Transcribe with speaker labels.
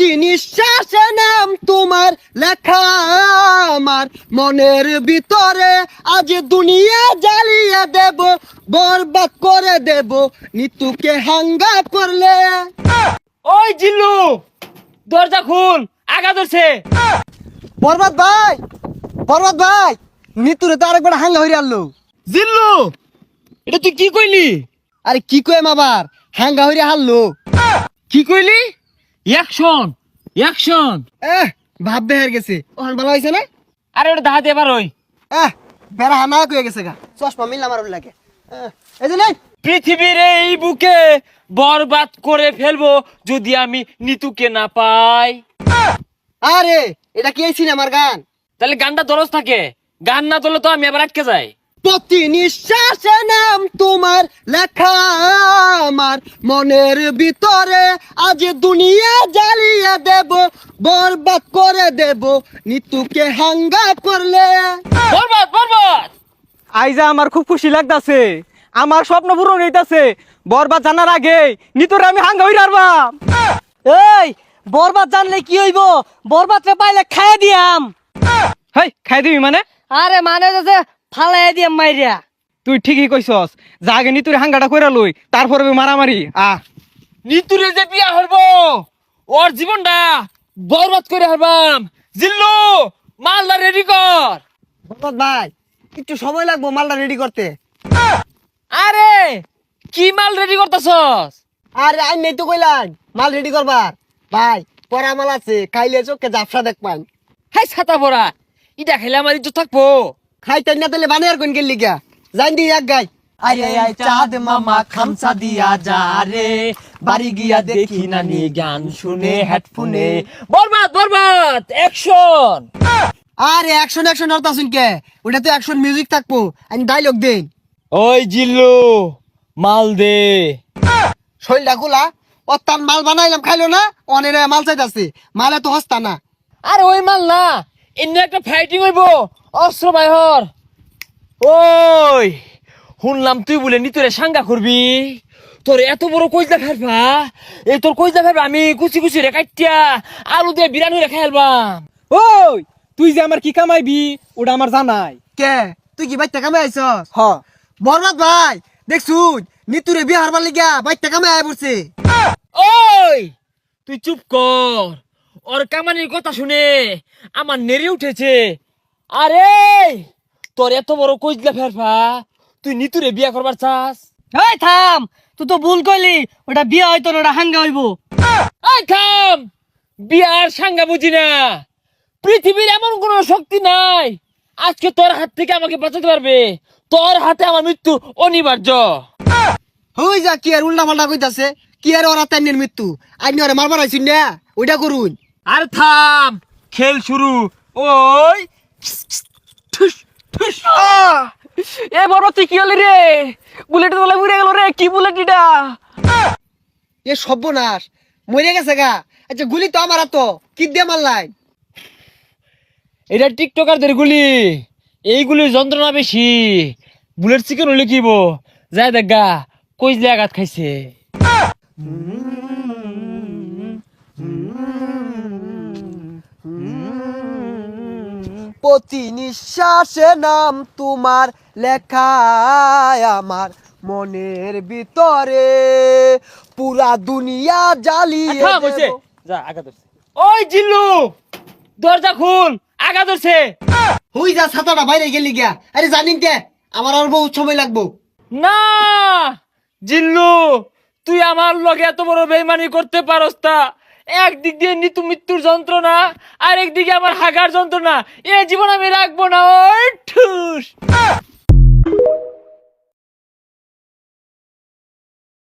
Speaker 1: প্রতি নিঃশ্বাসে নাম তোমার লেখা আমার মনের ভিতরে, আজ দুনিয়া জ্বালিয়ে দেব, বরবাদ করে দেব নিতুকে হাঙ্গা করলে।
Speaker 2: ওই জিল্লু, দরজা খুল, আগা ধরছে।
Speaker 1: বরবাদ ভাই, বরবাদ ভাই, নিতুরে তো আরেকবার হাঙ্গা হইরে আনলো।
Speaker 2: জিল্লু, এটা তুই কি কইলি?
Speaker 1: আরে কি কইম আবার, হাঙ্গা হইরে হারলো।
Speaker 2: কি কইলি? Action, action.
Speaker 1: ভাব বেহার গেছে, ওখান ভালো হয়েছে না?
Speaker 2: আরে ওটা দাহাতে এবার ওই
Speaker 1: বেড়া হানা কয়ে গেছে গা, চশমা মিললাম আর লাগে। এই যে নেই,
Speaker 2: পৃথিবীর এই বুকে বরবাদ করে ফেলবো যদি আমি নিতুকে না পাই।
Speaker 1: আরে এটা কি এই সিনেমার গান?
Speaker 2: তাহলে গানটা দরজ থাকে, গান না তোলে তো আমি আবার আটকে যাই।
Speaker 1: প্রতি নিঃশ্বাসে নাম তোমার লেখা আমার মনের ভিতরে, আজ দুনিয়া জ্বালিয়ে দেব, বরবাদ করে দেব নিতুকে হাঙ্গা করলে।
Speaker 2: বরবাদ, বরবাদ।
Speaker 3: আইজা আমার খুব খুশি লাগতাছে, আমার স্বপ্ন পূরণ হইতাছে। বরবাদ জানার আগে নিতরে আমি হাঙ্গা হই রারবাম।
Speaker 1: এই বরবাদ জানলে কি হইব? বরবাদ রে পাইলে খাইয়ে দিয়াম।
Speaker 3: হেই, খাই দিবি মানে?
Speaker 1: আরে মানে যে ফালাই দিয়াম মাইরিয়া।
Speaker 3: তুই ঠিকই কইছস, যা আগে নিতুরে হাঙ্গাটা কইরা লই, তারপরে মারামারি।
Speaker 2: নিতুরে যে বিয়া হরবো, ওর জীবনটা বরবাদ করে হারবাম। জিল্লু, মালদা রেডি কর।
Speaker 1: বরবাদ ভাই, একটু সময় লাগবো মালটা রেডি করতে।
Speaker 2: আরে কি মাল রেডি করতেছস?
Speaker 1: আরে আই নেই তো কইলাম মাল রেডি করবার। ভাই পরা মাল আছে, খাইলে চোখে জাফরা দেখ পান।
Speaker 2: হাই ছাতা পরা, ইটা খেলে আমার ইজ্জত থাকবো।
Speaker 1: খাইতেন না তাহলে বানিয়ার কোন গেলি গা, জান দি এক গাই।
Speaker 2: আরে আই চাঁদ মামা খামসা দিয়া যা রে, বাড়ি গিয়া দেখি নানি গান শুনে হেডফোনে। বরবাদ, বরবাদ, অ্যাকশন।
Speaker 1: আরে অ্যাকশন অ্যাকশন অর্থ শুন কে, ওটা তো অ্যাকশন মিউজিক থাকবো, আমি ডায়লগ দেন।
Speaker 2: ওই জিল্লু, মাল দে।
Speaker 1: শৈলটা খোলা, অত্যান মাল বানাইলাম খাইলো না, অনেরে মাল চাইতাছে, মালে তো হস্তা না।
Speaker 2: আরে ওই মাল না, এমনি একটা ফাইটিং হইব, অস্ত্র বাইহর। ওই শুনলাম তুই বলে নিতরে সাঙ্গা করবি, তোর এত বড় কইজা ফেলবা, এই তোর কইজা ফেলবা আমি কুচি কুচি রে কাটিয়া আলু দিয়ে বিরানি রে খাইলবাম।
Speaker 3: ওই তুই যে আমার কি কামাইবি ওটা আমার জানাই।
Speaker 1: কে তুই কি বাইতে কামে আইছস?
Speaker 3: হ,
Speaker 1: বরবাদ ভাই দেখছুন, নিতুরে বিয়ে হারবার লিগা বাইতে কামে আয় পড়ছে।
Speaker 2: ওই তুই চুপ কর, ওর কামানির কথা শুনে আমার নেড়ে উঠেছে। আরে তোর এত বড় কইজলা ফেরফা, তুই নিতুরে বিয়া করবার চাস?
Speaker 1: এই থাম, তুই তো ভুল কইলি, ওটা বিয়ে হয়তো না, ওটা হাঙ্গা হইব।
Speaker 2: এই থাম, বিয়ার সাঙ্গা বুঝি না। পৃথিবীর এমন কোন শক্তি নাই আজকে তোর হাত থেকে আমাকে বাঁচাতে পারবে। তোর হাতে আমার মৃত্যু অনিবার্য।
Speaker 1: হই যা, কি আর উল্টা পাল্টা কইতাছে, কি আর ওরা তাইনের মৃত্যু, আইনি ওরে মারবার আইছুন না, ওইটা করুন।
Speaker 2: আর থাম, খেল শুরু। ওই ঠুস ঠুস।
Speaker 3: এ বরবাদ তুই কি হলি রে? বুলেট তোলা উড়ে গেল রে, কি বুলেট এটা?
Speaker 1: এ সর্বনাশ, মরে গেছে গা। আচ্ছা গুলি তো আমার তো কি দিয়ে মারলাই?
Speaker 2: এটা টিকটকারদের গুলি, এইগুলির যন্ত্রণা বেশি। বুলেট চিকেন হলে কিব যায় দেখ গা, কইজলে আঘাত খাইছে।
Speaker 1: প্রতি নিঃশ্বাসে নাম তোমার লেখা আমার মনের ভিতরে, পুরা দুনিয়া জ্বালিয়ে
Speaker 2: থাম, হইছে।
Speaker 1: দেব।
Speaker 2: যা, আঘাত ধরছে। ওই জিল্লু, দরজা খুল, আঘাত ধরছে।
Speaker 1: হই যা, ছাতাটা বাইরে গেলি গিয়া। আরে জানিন কে, আমার আর বহুত সময় লাগবো।
Speaker 2: না জিল্লু, তুই আমার লগে এত বড় বেইমানি করতে পারস তা? একদিক দিয়ে নিতু মৃত্যুর যন্ত্রণা, আর একদিকে আমার হাগার যন্ত্রণা, এ জীবন আমি রাখবো না। ওই ঠুস।